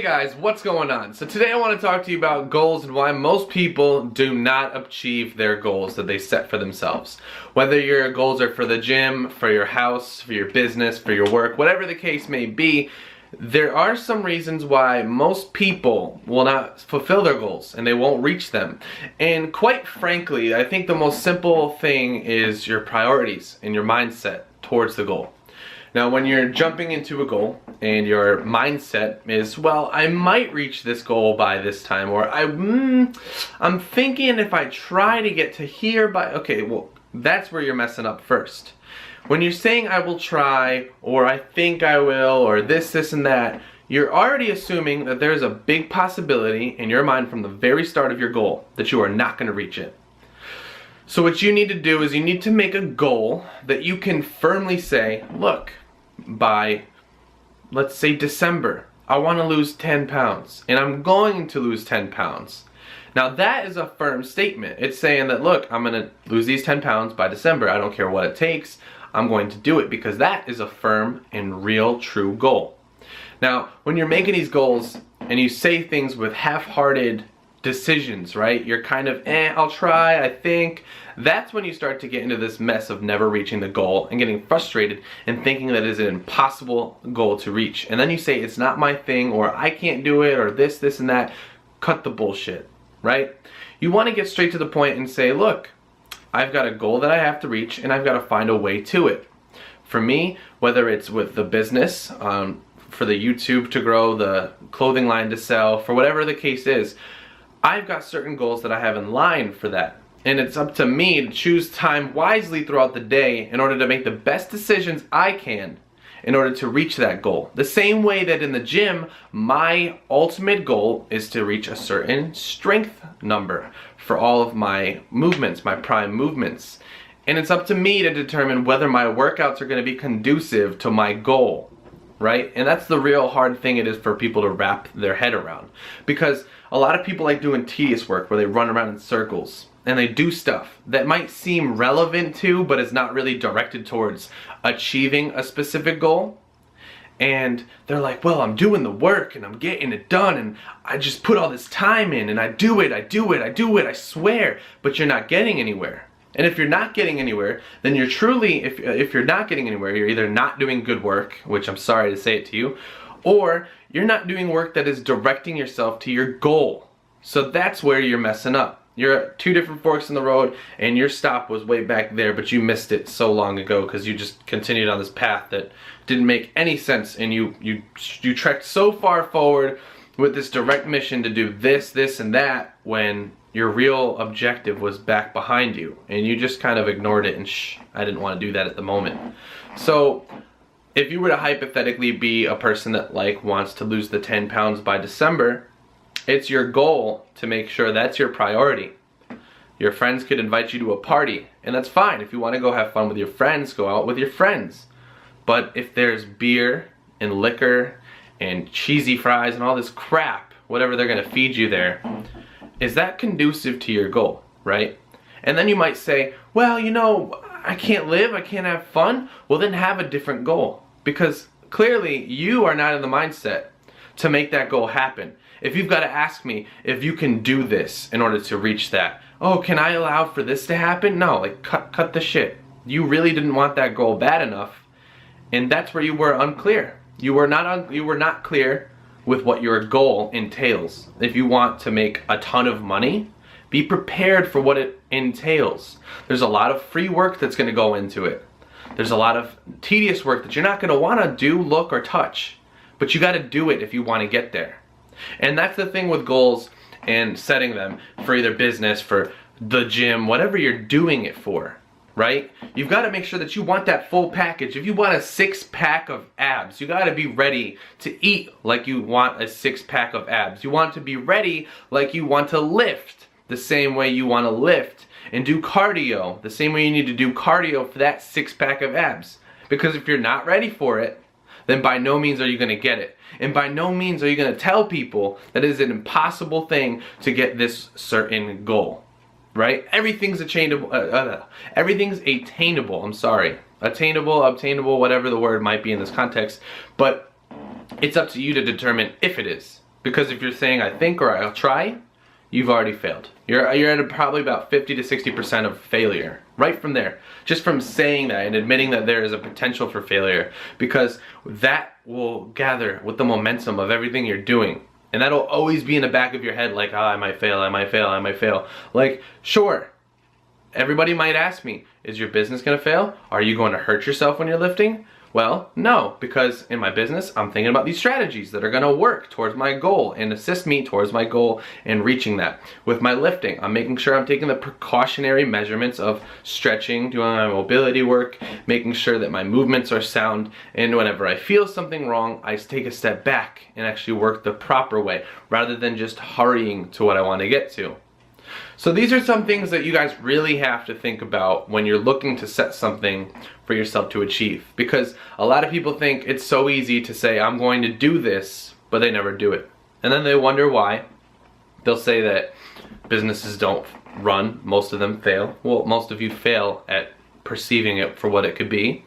guys, what's going on? So today I want to talk to you about goals and why most people do not achieve their goals that they set for themselves. Whether your goals are for the gym, for your house, for your business, for your work, whatever the case may be, there are some reasons why most people will not fulfill their goals and they won't reach them. And quite frankly, I think the most simple thing is your priorities and your mindset towards the goal. Now, when you're jumping into a goal and your mindset is, well, I might reach this goal by this time, or I'm thinking if I try to get to here by, okay, well, that's where you're messing up first. When you're saying I will try, or I think I will, or this, and that, you're already assuming that there's a big possibility in your mind from the very start of your goal that you are not going to reach it. So what you need to do is you need to make a goal that you can firmly say, look, by, let's say, December, I want to lose 10 pounds, and I'm going to lose 10 pounds. Now that is a firm statement. It's saying that, look, I'm going to lose these 10 pounds by December. I don't care what it takes. I'm going to do it, because that is a firm and real true goal. Now, when you're making these goals and you say things with half-hearted decisions, right? You're kind of, I'll try, I think. That's when you start to get into this mess of never reaching the goal and getting frustrated and thinking that it is an impossible goal to reach. And then you say, it's not my thing, or I can't do it, or this, and that. Cut the bullshit, right? You want to get straight to the point and say, look, I've got a goal that I have to reach, and I've got to find a way to it. For me, whether it's with the business, for the YouTube to grow, the clothing line to sell, for whatever the case is, I've got certain goals that I have in line for that. And it's up to me to choose time wisely throughout the day in order to make the best decisions I can in order to reach that goal. The same way that in the gym, my ultimate goal is to reach a certain strength number for all of my movements, my prime movements. And it's up to me to determine whether my workouts are going to be conducive to my goal, right? And that's the real hard thing it is for people to wrap their head around. Because a lot of people like doing tedious work where they run around in circles and they do stuff that might seem relevant to, but is not really directed towards achieving a specific goal. And they're like, well, I'm doing the work and I'm getting it done and I just put all this time in and I do it, I swear, but you're not getting anywhere. And if you're not getting anywhere, then you're truly, if you're not getting anywhere, you're either not doing good work, which I'm sorry to say it to you, or you're not doing work that is directing yourself to your goal. So that's where you're messing up. You're at two different forks in the road and your stop was way back there, but you missed it so long ago because you just continued on this path that didn't make any sense, and you trekked so far forward with this direct mission to do this, and that, when your real objective was back behind you and you just kind of ignored it and I didn't want to do that at the moment. So if you were to hypothetically be a person that wants to lose the 10 pounds by December, it's your goal to make sure that's your priority. Your friends could invite you to a party, and that's fine. If you want to go have fun with your friends, go out with your friends. But if there's beer and liquor and cheesy fries and all this crap, whatever they're going to feed you there, is that conducive to your goal, right? And then you might say, well, you know, I can't live, I can't have fun. Well, then have a different goal, because clearly you are not in the mindset to make that goal happen. If you've got to ask me if you can do this in order to reach that, oh, can I allow for this to happen? No, cut the shit. You really didn't want that goal bad enough, and that's where you were unclear. You were not clear with what your goal entails. If you want to make a ton of money, be prepared for what it entails. There's a lot of free work that's going to go into it. There's a lot of tedious work that you're not going to want to do, look, or touch, but you got to do it if you want to get there. And that's the thing with goals and setting them for either business, for the gym, whatever you're doing it for, right? You've got to make sure that you want that full package. If you want a 6-pack of abs, you got to be ready to eat like you want a 6-pack of abs. You want to be ready like you want to lift the same way you want to lift, and do cardio the same way you need to do cardio for that 6-pack of abs. Because if you're not ready for it, then by no means are you going to get it. And by no means are you going to tell people that it is an impossible thing to get this certain goal, right? Everything's attainable. Everything's attainable. I'm sorry. Attainable, obtainable, whatever the word might be in this context. But it's up to you to determine if it is. Because if you're saying I think or I'll try, you've already failed. You're at probably about 50 to 60% of failure right from there. Just from saying that and admitting that there is a potential for failure, because that will gather with the momentum of everything you're doing. And that'll always be in the back of your head like, I might fail, I might fail, I might fail. Like, sure, everybody might ask me, is your business gonna fail? Are you going to hurt yourself when you're lifting? Well, no, because in my business, I'm thinking about these strategies that are gonna work towards my goal and assist me towards my goal and reaching that. With my lifting, I'm making sure I'm taking the precautionary measurements of stretching, doing my mobility work, making sure that my movements are sound, and whenever I feel something wrong, I take a step back and actually work the proper way, rather than just hurrying to what I want to get to. So these are some things that you guys really have to think about when you're looking to set something for yourself to achieve. Because a lot of people think it's so easy to say, I'm going to do this, but they never do it. And then they wonder why. They'll say that businesses don't run, most of them fail. Well, most of you fail at perceiving it for what it could be.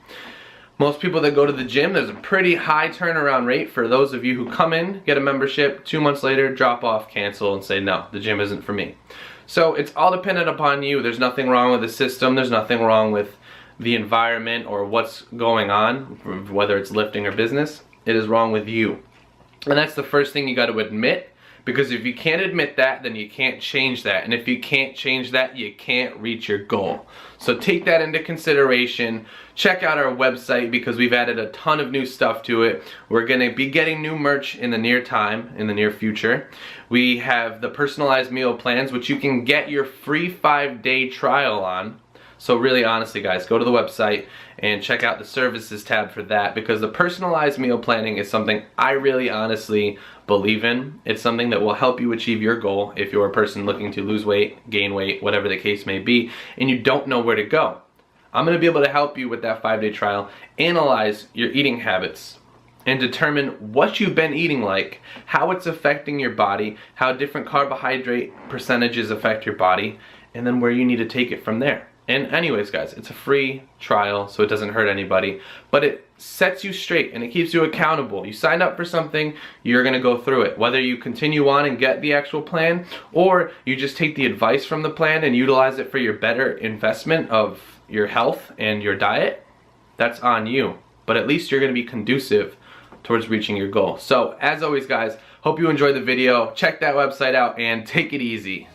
Most people that go to the gym, there's a pretty high turnaround rate for those of you who come in, get a membership, 2 months later, drop off, cancel, and say, no, the gym isn't for me. So it's all dependent upon you. There's nothing wrong with the system. There's nothing wrong with the environment or what's going on, whether it's lifting or business. It is wrong with you. And that's the first thing you got to admit, because if you can't admit that, then you can't change that. And if you can't change that, you can't reach your goal. So take that into consideration. Check out our website, because we've added a ton of new stuff to it. We're going to be getting new merch in the near future. We have the personalized meal plans, which you can get your free 5-day trial on. So really, honestly, guys, go to the website and check out the services tab for that, because the personalized meal planning is something I really honestly believe in. It's something that will help you achieve your goal if you're a person looking to lose weight, gain weight, whatever the case may be, and you don't know where to go. I'm going to be able to help you with that 5-day trial, analyze your eating habits, and determine what you've been eating like, how it's affecting your body, how different carbohydrate percentages affect your body, and then where you need to take it from there. And anyways, guys, it's a free trial, so it doesn't hurt anybody, but it sets you straight and it keeps you accountable. You sign up for something, you're gonna go through it. Whether you continue on and get the actual plan, or you just take the advice from the plan and utilize it for your better investment of your health and your diet, that's on you. But at least you're gonna be conducive towards reaching your goal. So, as always, guys, hope you enjoyed the video. Check that website out and take it easy.